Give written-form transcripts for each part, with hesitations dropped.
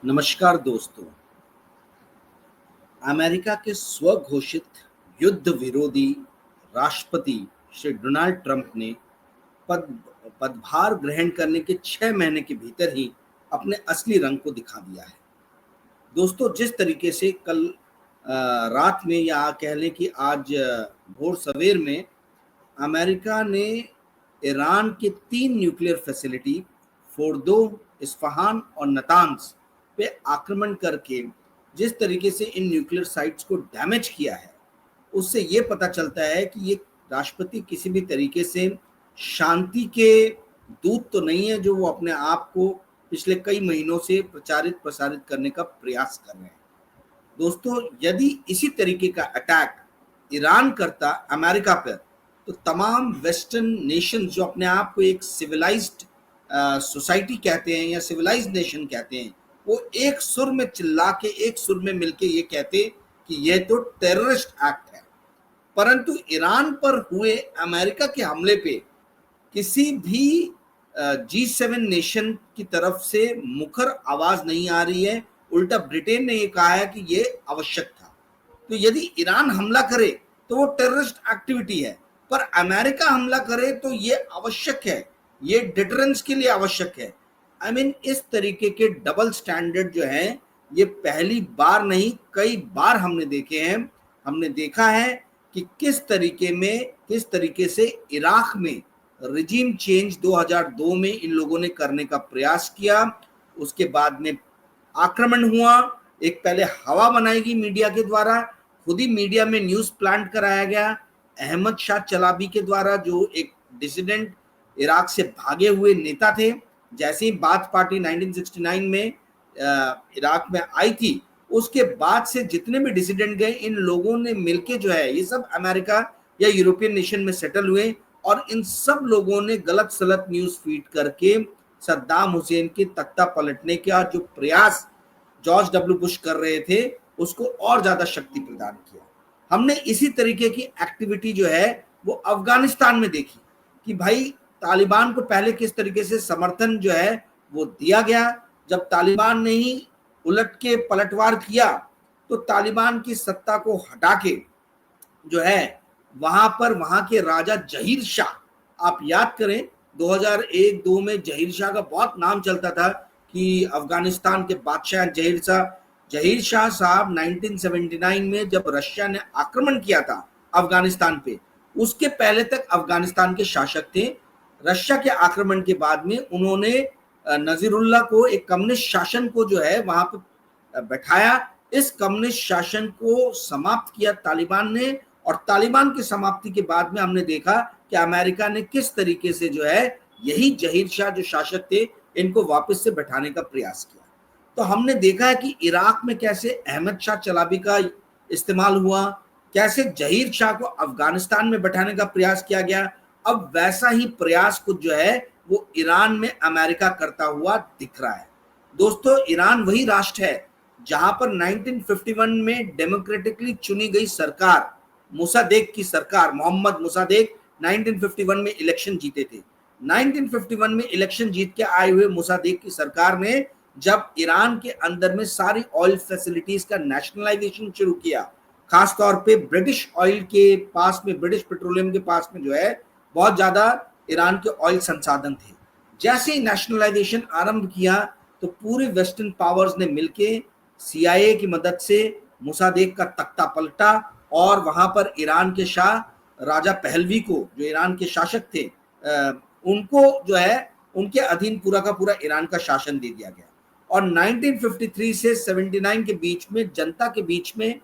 नमस्कार दोस्तों। अमेरिका के स्वघोषित युद्ध विरोधी राष्ट्रपति श्री डोनाल्ड ट्रंप ने पद पदभार ग्रहण करने के 6 महीने के भीतर ही अपने असली रंग को दिखा दिया है। दोस्तों, जिस तरीके से कल रात में या कह लें कि आज भोर सवेर में अमेरिका ने ईरान के 3 न्यूक्लियर फैसिलिटी फोर्दो, इस्फहान और नतान्स पे आक्रमण करके जिस तरीके से इन न्यूक्लियर साइट्स को डैमेज किया है, उससे ये पता चलता है कि ये राष्ट्रपति किसी भी तरीके से शांति के दूत तो नहीं है, जो वो अपने आप को पिछले कई महीनों से प्रचारित प्रसारित करने का प्रयास कर रहे हैं। दोस्तों, यदि इसी तरीके का अटैक ईरान करता अमेरिका पर, तो तमाम वेस्टर्न नेशन जो अपने आप को एक सिविलाइज्ड सोसाइटी कहते हैं या सिविलाइज्ड नेशन कहते हैं, वो एक सुर में चिल्ला के, एक सुर में मिलके ये कहते कि यह तो टेररिस्ट एक्ट है। परंतु ईरान पर हुए अमेरिका के हमले पे किसी भी G7 नेशन की तरफ से मुखर आवाज नहीं आ रही है। उल्टा ब्रिटेन ने ये कहा है कि ये आवश्यक था। तो यदि ईरान हमला करे तो वो टेररिस्ट एक्टिविटी है, पर अमेरिका हमला करे तो ये आवश्यक है, ये डिटरेंस के लिए आवश्यक है। आई मीन, इस तरीके के डबल स्टैंडर्ड जो है, ये पहली बार नहीं, कई बार हमने देखे हैं। हमने देखा है कि किस तरीके से इराक में रिजीम चेंज 2002 में इन लोगों ने करने का प्रयास किया। उसके बाद में आक्रमण हुआ। एक पहले हवा बनाई गई मीडिया के द्वारा, खुद ही मीडिया में न्यूज प्लांट कराया गया अहमद शाह चलाबी के द्वारा, जो एक डिसिडेंट इराक से भागे हुए नेता थे। जैसे ही बाथ पार्टी 1969 में इराक में आई थी, उसके बाद से जितने भी डिसिडेंट गए, इन लोगों ने मिलके जो है, ये सब अमेरिका या यूरोपियन नेशन में सेटल हुए और इन सब लोगों ने गलत सलत न्यूज फीड करके सद्दाम हुसैन के तख्ता पलटने का जो प्रयास जॉर्ज डब्ल्यू बुश कर रहे थे, उसको और ज्यादा शक्ति प्रदान किया। हमने इसी तरीके की एक्टिविटी जो है वो अफगानिस्तान में देखी कि भाई तालिबान को पहले किस तरीके से समर्थन जो है वो दिया गया। जब तालिबान ने ही उलट के पलटवार किया, तो तालिबान की सत्ता को हटा के जो है वहां के राजा जहीर शाह, आप याद करें 2001-2 में जहीर शाह का बहुत नाम चलता था कि अफगानिस्तान के बादशाह जहीर शाह साहब 1979 में जब रशिया ने आक्रमण किया था अफगानिस्तान पे, उसके पहले तक अफगानिस्तान के शासक थे। रशिया के आक्रमण के बाद में उन्होंने नजीरुल्लाह को, एक कम्युनिस्ट शासन को जो है वहां पे बैठाया। इस कम्युनिस्ट शासन को समाप्त किया तालिबान ने, और तालिबान की समाप्ति के बाद में हमने देखा कि अमेरिका ने किस तरीके से जो है यही जहीर शाह जो शासक थे, इनको वापस से बैठाने का प्रयास किया। तो हमने देखा है कि इराक में कैसे अहमद शाह चलाबी का इस्तेमाल हुआ, कैसे जहीर शाह को अफगानिस्तान में बैठाने का प्रयास किया गया। अब वैसा ही प्रयास कुछ जो है वो ईरान में अमेरिका करता हुआ दिख रहा है। दोस्तों, ईरान वही राष्ट्र है जहां पर 1951 में डेमोक्रेटिकली चुनी गई सरकार, मुसादेक की सरकार, मोहम्मद मुसादेक 1951 में इलेक्शन जीते थे। 1951 में इलेक्शन जीत के आए हुए मुसादेक की सरकार ने जब ईरान के अंदर में सारी ऑयल फैसिलिटीज का नेशनलाइजेशन शुरू किया, खासतौर पे ब्रिटिश ऑयल के पास में, ब्रिटिश पेट्रोलियम के पास में जो है बहुत ज्यादा ईरान के ऑयल संसाधन थे। जैसे ही नेशनलाइजेशन आरंभ किया, तो पूरे वेस्टर्न पावर्स ने मिलके CIA की मदद से मुसादेक का तख्ता पलटा और वहां पर ईरान के शाह राजा पहलवी को, जो ईरान के शासक थे, उनको जो है उनके अधीन पूरा का पूरा ईरान का शासन दे दिया गया। और 1953 से 79 के बीच में जनता के बीच में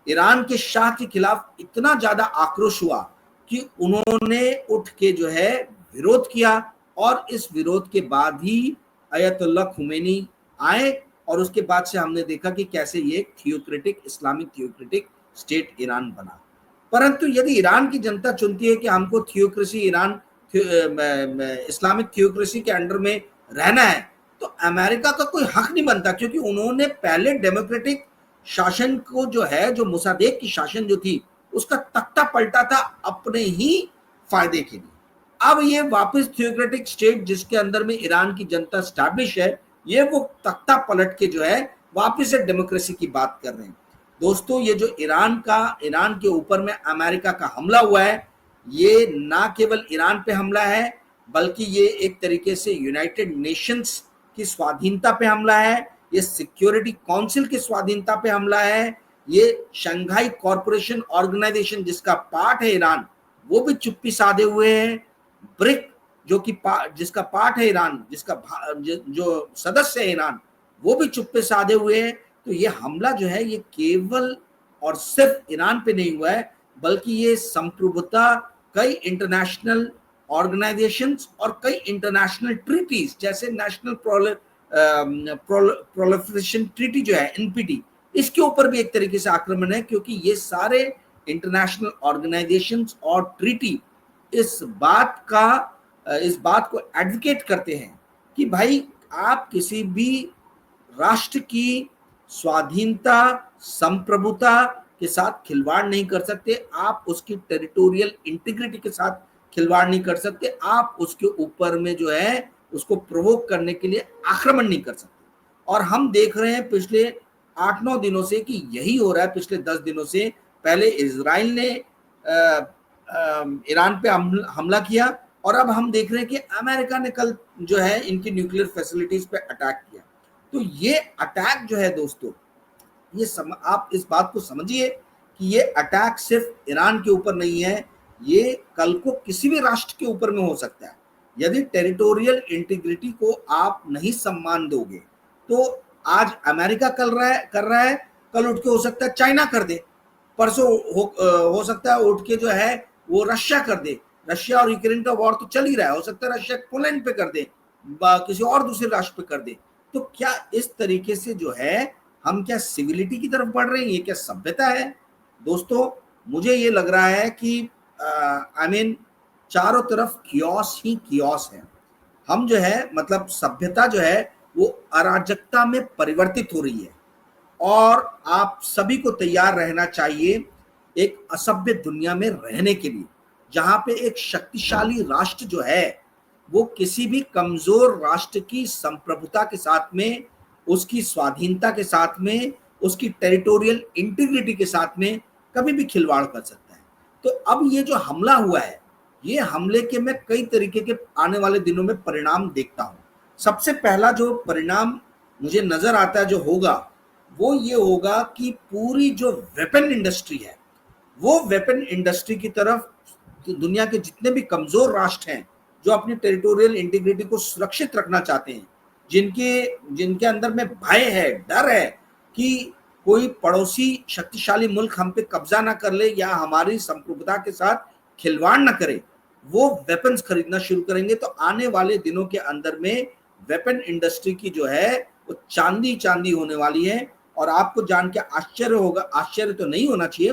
ईरान के शाह के खिलाफ इतना ज्यादा आक्रोश हुआ कि उन्होंने उठ के जो है विरोध किया, और इस विरोध के बाद ही अयतुल्लाह खुमैनी आए, और उसके बाद से हमने देखा कि कैसे ये theocratic, Islamic theocratic state Iran बना। परंतु यदि ईरान की जनता चुनती है कि हमको थियोक्रेसी, ईरान इस्लामिक थियोक्रेसी के अंडर में रहना है, तो अमेरिका का कोई हक नहीं बनता, क्योंकि उन्होंने पहले डेमोक्रेटिक शासन को जो है, जो मुसादेक की शासन जो थी, उसका तख्ता पलटा था अपने ही फायदे के लिए। अब ये वापस थियोक्रेटिक स्टेट जिसके अंदर में ईरान की जनता स्टैब्लिश है, ये वो तख्ता पलट के जो है वापस से डेमोक्रेसी की बात कर रहे हैं। दोस्तों, ये जो ईरान के ऊपर में अमेरिका का हमला हुआ है, ये ना केवल ईरान पे हमला है, बल्कि ये एक तरीके से यूनाइटेड नेशंस की स्वाधीनता पे हमला है, ये सिक्योरिटी काउंसिल की स्वाधीनता पे हमला है, ये शंघाई कॉरपोरेशन ऑर्गेनाइजेशन जिसका पार्ट है ईरान, वो भी चुप्पी साधे हुए हैं। ब्रिक जो कि जिसका पार्ट है ईरान, जो सदस्य है ईरान, वो भी चुप्पे साधे हुए हैं। तो ये हमला जो है ये केवल और सिर्फ ईरान पे नहीं हुआ है, बल्कि ये संप्रभुता कई इंटरनेशनल ऑर्गेनाइजेशंस और कई इंटरनेशनल ट्रीटीज जैसे नेशनल प्रोलिफरेशन ट्रीटी जो है एनपीटी, इसके ऊपर भी एक तरीके से आक्रमण है, क्योंकि ये सारे इंटरनेशनल ऑर्गेनाइजेशंस और ट्रीटी इस बात को एडवोकेट करते हैं कि भाई आप किसी भी राष्ट्र की स्वाधीनता, संप्रभुता के साथ खिलवाड़ नहीं कर सकते, आप उसकी टेरिटोरियल इंटीग्रिटी के साथ खिलवाड़ नहीं कर सकते, आप उसके ऊपर में जो है उसको प्रोवोक करने के लिए आक्रमण नहीं कर सकते। और हम देख रहे हैं पिछले 8-9 दिनों से कि यही हो रहा है। पिछले 10 दिनों से पहले इजराइल ने ईरान पे हमला किया, और अब हम देख रहे हैं कि अमेरिका ने कल जो है इनकी न्यूक्लियर फैसिलिटीज पे अटैक किया। तो ये अटैक जो है दोस्तों, आप इस बात को समझिए कि ये अटैक सिर्फ ईरान के ऊपर नहीं है, ये कल को किसी भी राष्ट्र के ऊपर में हो सकता है। यदि टेरिटोरियल इंटीग्रिटी को आप नहीं सम्मान दोगे, तो आज अमेरिका कर रहा है, कल उठ के हो सकता है चाइना कर दे, परसों हो सकता है उठ के जो है वो रशिया कर दे। रशिया और यूक्रेन का वॉर तो चल ही रहा है, हो सकता है रशिया पोलैंड पे कर दे, किसी और दूसरे राष्ट्र पे कर दे। तो क्या इस तरीके से जो है हम क्या सिविलिटी की तरफ बढ़ रहे हैं? ये क्या सभ्यता है? दोस्तों, मुझे ये लग रहा है कि चारों तरफ कियोस ही कियोस है। हम जो है मतलब सभ्यता जो है वो अराजकता में परिवर्तित हो रही है, और आप सभी को तैयार रहना चाहिए एक असभ्य दुनिया में रहने के लिए, जहां पे एक शक्तिशाली राष्ट्र जो है वो किसी भी कमजोर राष्ट्र की संप्रभुता के साथ में, उसकी स्वाधीनता के साथ में, उसकी टेरिटोरियल इंटीग्रिटी के साथ में कभी भी खिलवाड़ कर सकता है। तो अब ये जो हमला हुआ है, ये हमले के मैं कई तरीके के आने वाले दिनों में परिणाम देखता हूं। सबसे पहला जो परिणाम मुझे नजर आता है जो होगा, वो ये होगा कि पूरी जो वेपन इंडस्ट्री है, वो वेपन इंडस्ट्री की तरफ दुनिया के जितने भी कमजोर राष्ट्र हैं जो अपनी टेरिटोरियल इंटीग्रिटी को सुरक्षित रखना चाहते हैं, जिनके अंदर में भय है, डर है कि कोई पड़ोसी शक्तिशाली मुल्क हम पे कब्जा ना कर ले या हमारी संप्रभुता के साथ खिलवाड़ ना करे, वो वेपन्स खरीदना शुरू करेंगे। तो आने वाले दिनों के अंदर में वेपन इंडस्ट्री की जो है वो चांदी होने वाली है। और आपको जान के आश्चर्य होगा, आश्चर्य तो नहीं होना चाहिए,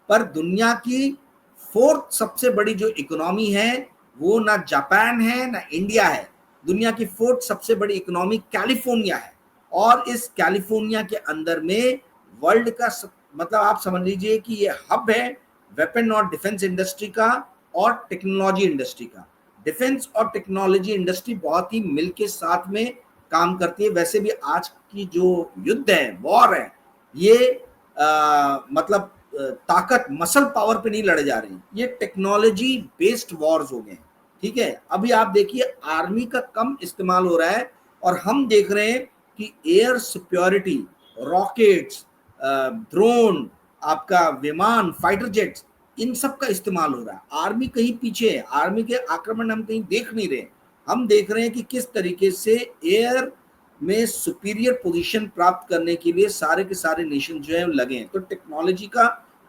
पर दुनिया की 4th सबसे बड़ी जो इकोनॉमी है वो ना जापान है ना इंडिया है। दुनिया की 4th सबसे बड़ी इकोनॉमी कैलिफोर्निया है, और इस कैलिफोर्निया के अंदर में वर्ल्ड का मतलब आप समझ लीजिए कि ये हब है वेपन और डिफेंस इंडस्ट्री का और टेक्नोलॉजी इंडस्ट्री का। डिफेंस और टेक्नोलॉजी इंडस्ट्री बहुत ही मिलके साथ में काम करती है। वैसे भी आज की जो युद्ध है, वॉर है, ये मतलब ताकत, मसल पावर पे नहीं लड़े जा रही, ये टेक्नोलॉजी बेस्ड वॉर्स हो गए। ठीक है, अभी आप देखिए आर्मी का कम इस्तेमाल हो रहा है, और हम देख रहे हैं कि एयर सिक्योरिटी, रॉकेट्स, ड्रोन, आपका विमान, फाइटर जेट्स, इन सब का इस्तेमाल हो रहा है। आर्मी कहीं पीछे है, आर्मी के आक्रमण हम कहीं देख नहीं रहे। हम देख रहे हैं कि किस तरीके से एयर में सुपीरियर पोजीशन प्राप्त करने के लिए सारे के सारे नेशन जो है लगे हैं। तो टेक्नोलॉजी का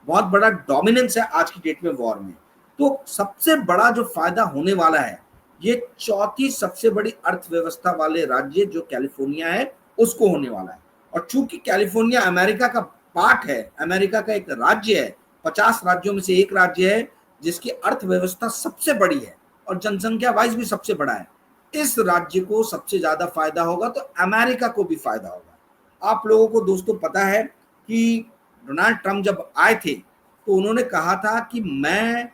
बहुत बड़ा डोमिनेंस है आज की डेट में वॉर में। तो सबसे बड़ा जो फायदा होने वाला है, ये 4थी सबसे बड़ी अर्थव्यवस्था वाले राज्य जो कैलिफोर्निया है उसको होने वाला है। और चूंकि कैलिफोर्निया अमेरिका का पार्ट है, अमेरिका का एक राज्य है, 50 राज्यों में से एक राज्य है जिसकी अर्थव्यवस्था सबसे बड़ी है और जनसंख्या वाइज भी सबसे बड़ा है। इस राज्य को सबसे ज्यादा फायदा होगा, तो अमेरिका को भी फायदा होगा। आप लोगों को दोस्तों पता है कि डोनाल्ड ट्रंप जब आए थे तो उन्होंने कहा था कि मैं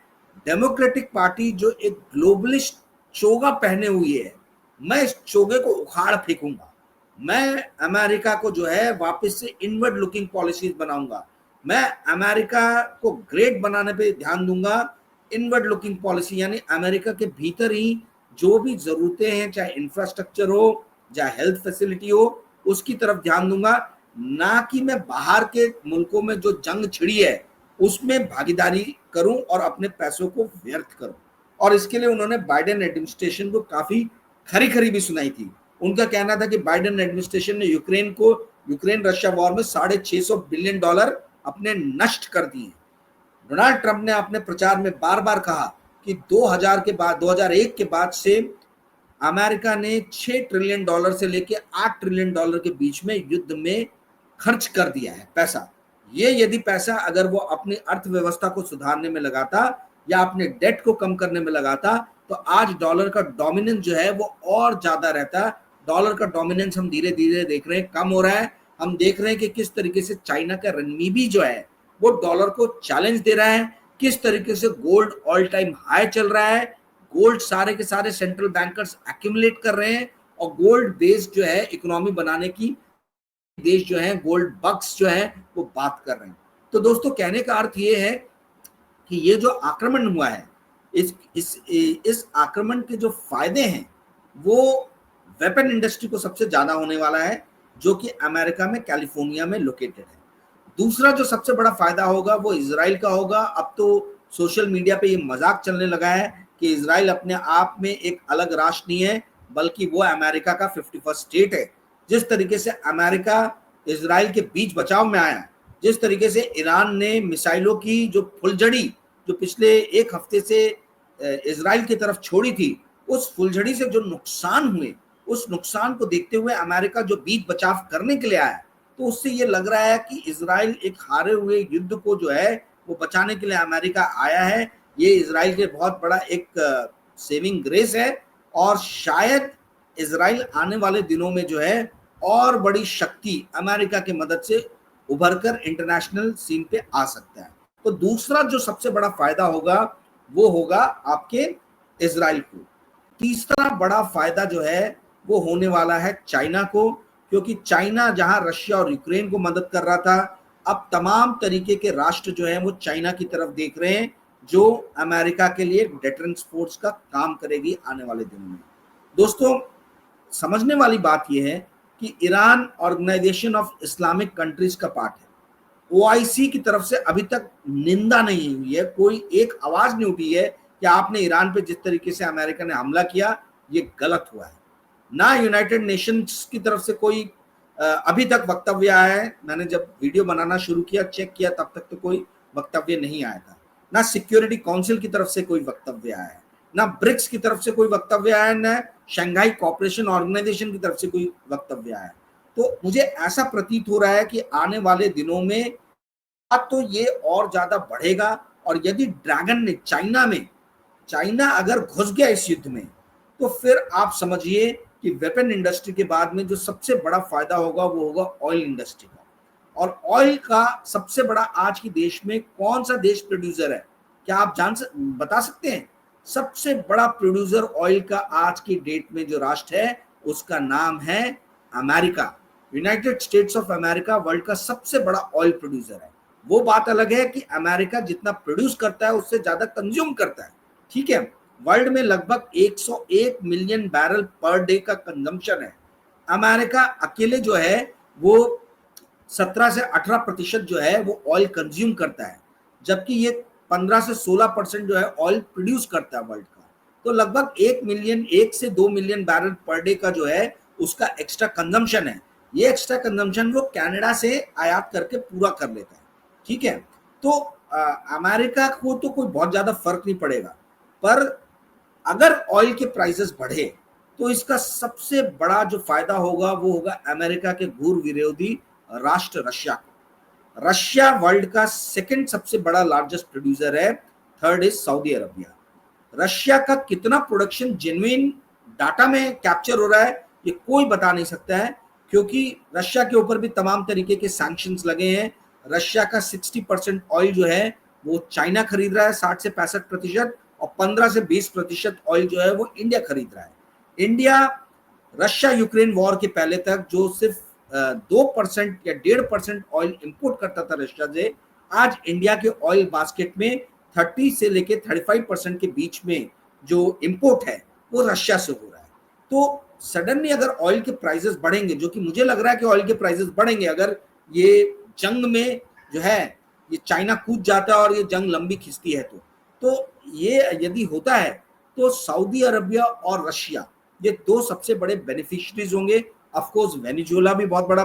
डेमोक्रेटिक पार्टी जो एक ग्लोबलिस्ट चोगा पहने हुई है, मैं इस चोगे को उखाड़ फेंकूंगा। मैं अमेरिका को जो है वापस से इनवर्ड लुकिंग पॉलिसीज बनाऊंगा, मैं अमेरिका को ग्रेट बनाने पे ध्यान दूंगा। इनवर्ड लुकिंग पॉलिसी यानी अमेरिका के भीतर ही जो भी जरूरतें हैं, चाहे इंफ्रास्ट्रक्चर हो, चाहे हेल्थ फैसिलिटी हो, उसकी तरफ ध्यान दूंगा, ना कि मैं बाहर के मुल्कों में जो जंग छिड़ी है उसमें भागीदारी करूं और अपने पैसों को व्यर्थ करूं। और इसके लिए उन्होंने बाइडेन एडमिनिस्ट्रेशन को काफी खरी खरी भी सुनाई थी। उनका कहना था कि बाइडेन एडमिनिस्ट्रेशन ने यूक्रेन रशिया वॉर में $650 बिलियन अपने नष्ट कर दिए। डोनाल्ड ट्रंप ने अपने प्रचार में बार बार कहा कि 2001 के बाद से अमेरिका ने $6 ट्रिलियन से लेकर $8 ट्रिलियन के बीच में युद्ध में खर्च कर दिया है पैसा। ये यदि पैसा अगर वो अपनी अर्थव्यवस्था को सुधारने में लगाता या अपने डेट को कम करने में लगाता तो आज डॉलर का डोमिनेंस जो है वो और ज्यादा रहता। डॉलर का डोमिनेंस हम धीरे धीरे देख रहे हैं कम हो रहा है। हम देख रहे हैं कि किस तरीके से चाइना का renminbi जो है वो डॉलर को चैलेंज दे रहा है, किस तरीके से गोल्ड ऑल टाइम हाई चल रहा है। गोल्ड सारे के सारे सेंट्रल बैंकर्स एक्यूमुलेट कर रहे हैं और गोल्ड बेस्ड जो है इकोनॉमी बनाने की देश जो है गोल्ड बक्स जो है वो बात कर रहे हैं। तो दोस्तों कहने का अर्थ ये है कि ये जो आक्रमण हुआ है इस आक्रमण के जो फायदे हैं वो वेपन इंडस्ट्री को सबसे ज्यादा होने वाला है, जो कि अमेरिका में कैलिफोर्निया में लोकेटेड है। दूसरा जो सबसे बड़ा फायदा होगा वो इजराइल का होगा। अब तो सोशल मीडिया पे ये मजाक चलने लगा है कि इजराइल अपने आप में एक अलग राष्ट्र नहीं है, बल्कि वो अमेरिका का 51st स्टेट है। जिस तरीके से अमेरिका इजराइल के बीच बचाव में आया, जिस तरीके से ईरान ने मिसाइलों की जो फुलझड़ी जो पिछले एक हफ्ते से इजराइल की तरफ छोड़ी थी, उस फुलझड़ी से जो नुकसान हुए, उस नुकसान को देखते हुए अमेरिका जो बीच बचाव करने के लिए आया, तो उससे ये लग रहा है कि इजराइल एक हारे हुए युद्ध को जो है वो बचाने के लिए अमेरिका आया है। ये इजराइल के बहुत बड़ा एक सेविंग ग्रेस है और शायद इजराइल आने वाले दिनों में जो है और बड़ी शक्ति अमेरिका की मदद से उभर कर इंटरनेशनल सीन पे आ सकता है। तो दूसरा जो सबसे बड़ा फायदा होगा वो होगा आपके इजराइल को। तीसरा बड़ा फायदा जो है वो होने वाला है चाइना को, क्योंकि चाइना जहां रशिया और यूक्रेन को मदद कर रहा था, अब तमाम तरीके के राष्ट्र जो है वो चाइना की तरफ देख रहे हैं, जो अमेरिका के लिए डेटरेंस फोर्स का काम करेगी आने वाले दिनों में। दोस्तों समझने वाली बात यह है कि Iran Organisation of Islamic Countries का पार्ट है। ओआईसी की तरफ से अभी तक निंदा नहीं हुई है, कोई एक आवाज नहीं उठी है कि आपने ईरान पे जिस तरीके से अमेरिका ने हमला किया ये गलत हुआ है। ना यूनाइटेड नेशंस की तरफ से कोई अभी तक वक्तव्य आया है। मैंने जब वीडियो बनाना शुरू किया चेक किया तब तक तो कोई वक्तव्य नहीं आया था। ना सिक्योरिटी काउंसिल की तरफ से कोई वक्तव्य आया है, ना ब्रिक्स की तरफ से कोई वक्तव्य आया, ना शंघाई कोऑपरेशन ऑर्गेनाइजेशन की तरफ से कोई वक्तव्य आया। तो मुझे ऐसा प्रतीत हो रहा है कि आने वाले दिनों में अब तो ये और ज्यादा बढ़ेगा। और यदि ड्रैगन ने चाइना अगर घुस गया इस युद्ध में, तो फिर आप समझिए कि वेपन इंडस्ट्री के बाद में जो सबसे बड़ा फायदा होगा वो होगा ऑयल इंडस्ट्री का। और ऑयल का सबसे बड़ा आज की देश में कौन सा देश प्रोड्यूसर है, क्या आप बता सकते हैं? सबसे बड़ा प्रोड्यूसर ऑयल का आज की डेट में जो राष्ट्र है उसका नाम है America. United states of America world का सबसे बड़ा ऑयल प्रोड्यूसर है। वो बात अलग है कि अमेरिका जितना प्रोड्यूस करता है उससे ज्यादा कंज्यूम करता है, ठीक है। वर्ल्ड में लगभग 101 मिलियन बैरल पर डे का कंजम्पशन है। अमेरिका अकेले जो है वो 17 से 18% जो है वो ऑयल कंज्यूम करता है, जबकि ये 15 से 16% जो है ऑयल प्रोड्यूस करता है वर्ल्ड का। तो लगभग 1 से 2 मिलियन बैरल पर डे का जो है उसका एक्स्ट्रा कंजम्पशन है। ये एक्स्ट्रा कंजम्पशन वो कनाडा से आयात करके पूरा कर लेता है, ठीक है। तो अमेरिका को तो कोई बहुत ज्यादा फर्क नहीं पड़ेगा, पर अगर ऑयल के प्राइसेस बढ़े तो इसका सबसे बड़ा जो फायदा होगा वो होगा अमेरिका के घूर विरोधी राष्ट्र रशिया को। रशिया वर्ल्ड का सेकंड सबसे बड़ा लार्जेस्ट प्रोड्यूसर है, third is Saudi Arabia. Russia का कितना प्रोडक्शन जेन्युइन डाटा में कैप्चर हो रहा है ये कोई बता नहीं सकता है, क्योंकि रशिया के ऊपर भी तमाम तरीके के सैंक्शंस लगे हैं। रशिया का 60% ऑयल जो है वो चाइना खरीद रहा है 60 से 65%, और 15 से 20% ऑयल जो है वो इंडिया खरीद रहा है। इंडिया रशिया यूक्रेन वॉर के पहले तक जो सिर्फ 2% या 1.5% ऑयल इंपोर्ट करता था रशिया से, आज इंडिया के ऑयल बास्केट में 30 से लेके 35% के बीच में जो इंपोर्ट है वो रशिया से हो रहा है। तो सडनली अगर ऑयल के प्राइसेस बढ़ेंगे, जो कि मुझे लग रहा है कि ऑयल के प्राइसेस बढ़ेंगे अगर ये जंग में जो है ये चाइना कूद जाता है और ये जंग लंबी खिंचती है, तो ये यदि होता है तो सऊदी अरबिया और रशिया ये दो सबसे बड़े बेनिफिशियरीज होंगे। ऑफ कोर्स वेनेजुएला भी बहुत बड़ा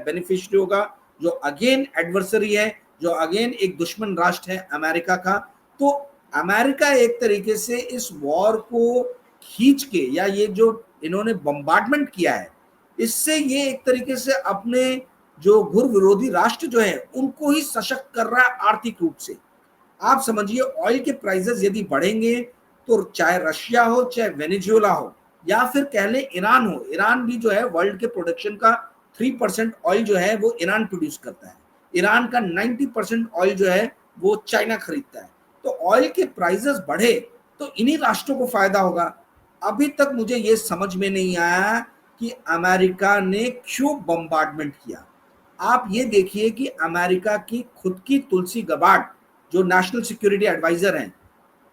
बेनिफिशियरी होगा, जो अगेन एडवर्सरी है, जो अगेन एक दुश्मन राष्ट्र है अमेरिका का। तो अमेरिका एक तरीके से इस वॉर को खींच के, या ये जो इन्होंने बम्बार्डमेंट किया है, इससे ये एक तरीके से अपने जो घुर विरोधी राष्ट्र जो है उनको ही सशक्त कर रहा है आर्थिक रूप से। आप समझिए ऑयल के प्राइसेस यदि बढ़ेंगे तो चाहे रशिया हो, चाहे वेनेजुएला हो, या फिर कह लें ईरान हो, ईरान भी जो है वर्ल्ड के प्रोडक्शन का 3% ऑयल जो है वो ईरान प्रोड्यूस करता है। ईरान का 90% ऑयल जो है वो चाइना खरीदता है। तो ऑयल के प्राइसेस बढ़े तो इन्हीं राष्ट्रों को फायदा होगा। अभी तक मुझे ये समझ में नहीं आया कि अमेरिका ने क्यों बम्बार्डमेंट किया। आप ये देखिए कि अमेरिका की खुद की तुलसी गबार्ड जो नेशनल सिक्योरिटी एडवाइजर हैं,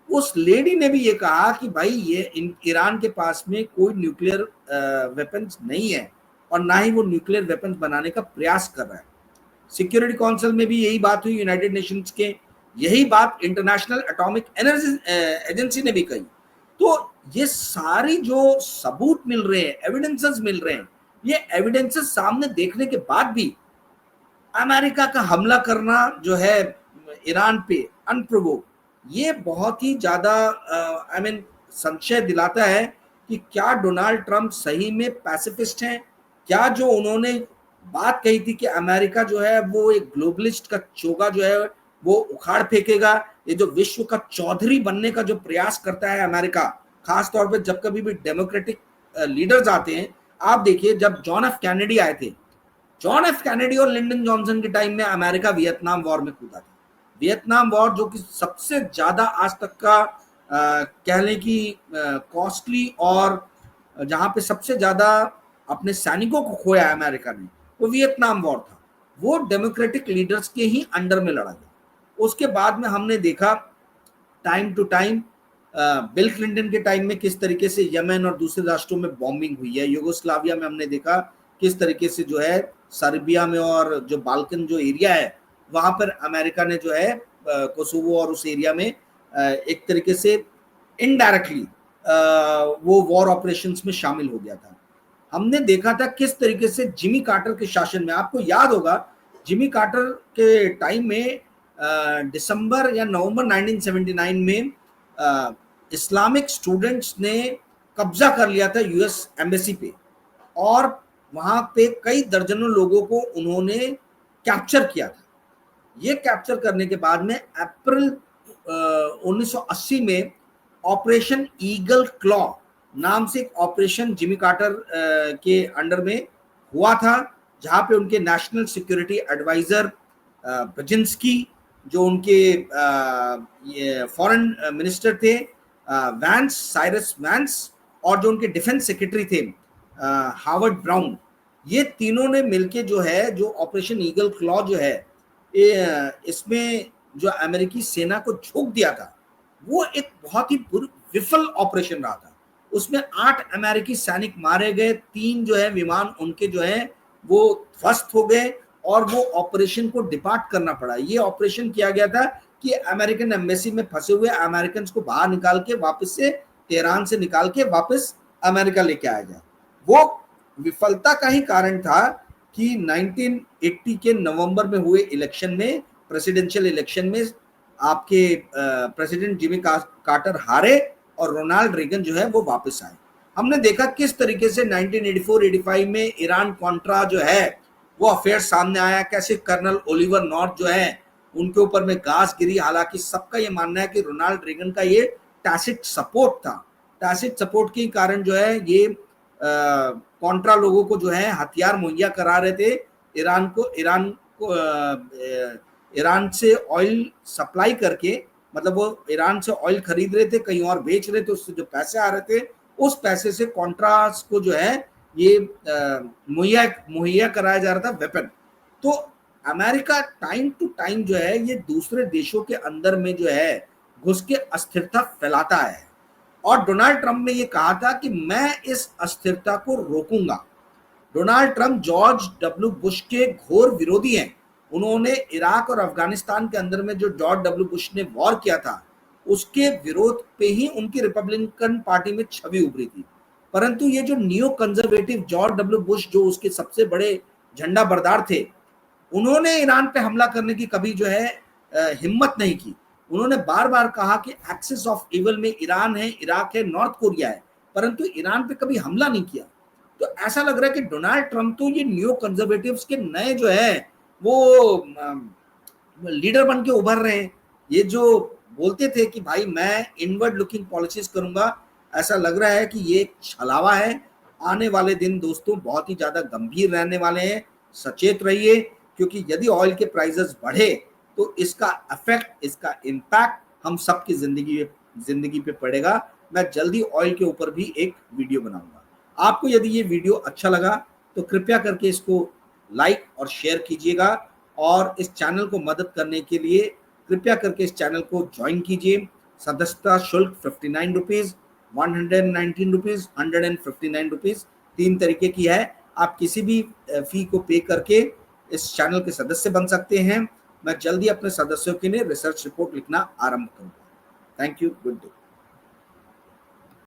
उस लेडी ने भी ये कहा कि भाई ये ईरान के पास में कोई न्यूक्लियर वेपन्स नहीं है और ना ही वो न्यूक्लियर वेपन्स बनाने का प्रयास कर रहा है। सिक्योरिटी काउंसिल में भी यही बात हुई, यूनाइटेड नेशंस के यही बात इंटरनेशनल एटॉमिक एनर्जी एजेंसी ने भी कही। तो ये सारी जो सबूत मिल रहे हैं, एविडेंसेस मिल रहे हैं, ये एविडेंसेस सामने देखने के बाद भी अमेरिका का हमला करना जो है ईरान पे अनप्रोवोक, ये बहुत ही ज्यादा आई मीन संशय दिलाता है कि क्या डोनाल्ड ट्रंप सही में पैसिफिस्ट हैं। क्या जो उन्होंने बात कही थी कि अमेरिका जो है वो एक ग्लोबलिस्ट का चोगा जो है वो उखाड़ फेंकेगा, ये जो विश्व का चौधरी बनने का जो प्रयास करता है अमेरिका, खास तौर पे जब कभी भी डेमोक्रेटिक लीडर्स आते हैं। आप देखिए जब जॉन एफ कैनेडी आए थे, जॉन एफ कैनेडी और लिंडन जॉनसन के टाइम में अमेरिका वियतनाम वॉर में कूदा था। वियतनाम वॉर जो कि सबसे ज्यादा आज तक का कह लें कि कॉस्टली और जहां पे सबसे ज्यादा अपने सैनिकों को खोया अमेरिका ने, वो वियतनाम वॉर था। वो डेमोक्रेटिक लीडर्स के ही अंडर में लड़ा गया। उसके बाद में हमने देखा time to time Bill Clinton के टाइम में किस तरीके से यमन और दूसरे राष्ट्रों में बॉम्बिंग हुई है। यूगोस्लाविया में हमने देखा किस तरीके से जो है सर्बिया में और जो बाल्कन जो एरिया है वहां पर अमेरिका ने जो है कोसोवो और उस एरिया में एक तरीके से इनडायरेक्टली वो वॉर ऑपरेशंस में शामिल हो गया था। हमने देखा था किस तरीके से जिमी कार्टर के शासन में, आपको याद होगा जिमी कार्टर के टाइम में दिसंबर या नवंबर 1979 में इस्लामिक स्टूडेंट्स ने कब्जा कर लिया था यूएस एम्बेसी पे, और वहां पे कई दर्जनों लोगों को उन्होंने कैप्चर किया था। ये कैप्चर करने के बाद में अप्रैल 1980 में ऑपरेशन ईगल क्लॉ नाम से एक ऑपरेशन जिमी कार्टर के अंडर में हुआ था, जहां पे उनके नेशनल सिक्योरिटी एडवाइजर ब्रजिंस्की, जो उनके फॉरेन मिनिस्टर थे वैंस, साइरस वैंस, और जो उनके डिफेंस सेक्रेटरी थे हार्वर्ड ब्राउन, ये तीनों ने मिलके जो है जो ऑपरेशन ईगल क्लॉ जो है इसमें जो अमेरिकी सेना को झोंक दिया था, वो एक बहुत ही विफल ऑपरेशन रहा था। उसमें 8 अमेरिकी सैनिक मारे गए, 3 जो है विमान उनके जो है वो ध्वस्त हो गए और वो ऑपरेशन को डिपार्ट करना पड़ा। ये ऑपरेशन किया गया था कि अमेरिकन एम्बेसी में फंसे हुए अमेरिकन को बाहर निकाल के वापस से तेहरान से निकाल के वापस अमेरिका लेके आया जाए। वो विफलता का ही कारण था कि 1980 के नवंबर में हुए इलेक्शन में, प्रेसिडेंशियल इलेक्शन में आपके प्रेसिडेंट जिमी कार्टर हारे और रोनाल्ड रेगन जो है वो वापस आए। हमने देखा किस तरीके से 1984-85 में ईरान कॉन्ट्रा जो है वो अफेयर सामने आया, कैसे कर्नल ओलिवर नॉर्थ जो है उनके ऊपर में गाज गिरी। हालांकि सबका ये मानना है कि रोनाल्ड रेगन का ये टैसिट सपोर्ट था, टैसिट सपोर्ट के कारण जो है ये कॉन्ट्रा लोगों को जो है हथियार मुहैया करा रहे थे ईरान को ईरान से ऑयल सप्लाई करके, मतलब वो ईरान से ऑयल खरीद रहे थे, कहीं और बेच रहे थे, उससे जो पैसे आ रहे थे उस पैसे से कॉन्ट्रास को जो है ये मुहैया कराया जा रहा था वेपन। तो अमेरिका टाइम टू टाइम जो है ये दूसरे देशों के अंदर में जो है घुस के अस्थिरता फैलाता है, और डोनाल्ड ट्रंप ने ये कहा था कि मैं इस अस्थिरता को रोकूंगा। Donald Trump George W Bush के घोर विरोधी हैं। उन्होंने इराक और अफगानिस्तान के अंदर में जो जॉर्ज डब्ल्यू बुश ने वॉर किया था उसके विरोध पे ही उनकी रिपब्लिकन पार्टी में छवि उभरी थी। परंतु ये जो neo conservative George W Bush जो उसके सबसे बड़े झंडा बरदार थे, उन्होंने ईरान पे हमला करने की कभी जो है हिम्मत नहीं की। उन्होंने बार बार कहा कि एक्सिस ऑफ इवल में ईरान है, इराक है, नॉर्थ कोरिया है, परंतु ईरान पे कभी हमला नहीं किया। तो ऐसा लग रहा है कि डोनाल्ड ट्रंप तो ये न्यू कंजर्वेटिव्स के नए जो है वो लीडर बन के उभर रहे हैं। ये जो बोलते थे कि भाई मैं इनवर्ड लुकिंग पॉलिसीज करूंगा, ऐसा लग रहा है कि ये एक छलावा है। आने वाले दिन दोस्तों बहुत ही ज्यादा गंभीर रहने वाले हैं, सचेत रहिए, क्योंकि यदि ऑयल के प्राइसेस बढ़े तो इसका इफेक्ट, इसका इम्पैक्ट हम सबकी जिंदगी पे पड़ेगा। मैं जल्दी ऑयल के ऊपर भी एक वीडियो बनाऊंगा। आपको यदि ये वीडियो अच्छा लगा तो कृपया करके इसको लाइक और शेयर कीजिएगा, और इस चैनल को मदद करने के लिए कृपया करके इस चैनल को ज्वाइन कीजिए। सदस्यता शुल्क 59 रुपीज, 119 रुपीज, 159 रुपीज, 3 तरीके की है। आप किसी भी फी को पे करके इस चैनल के सदस्य बन सकते हैं। मैं जल्दी अपने सदस्यों के लिए रिसर्च रिपोर्ट लिखना आरंभ करूंगा। Thank you, good day.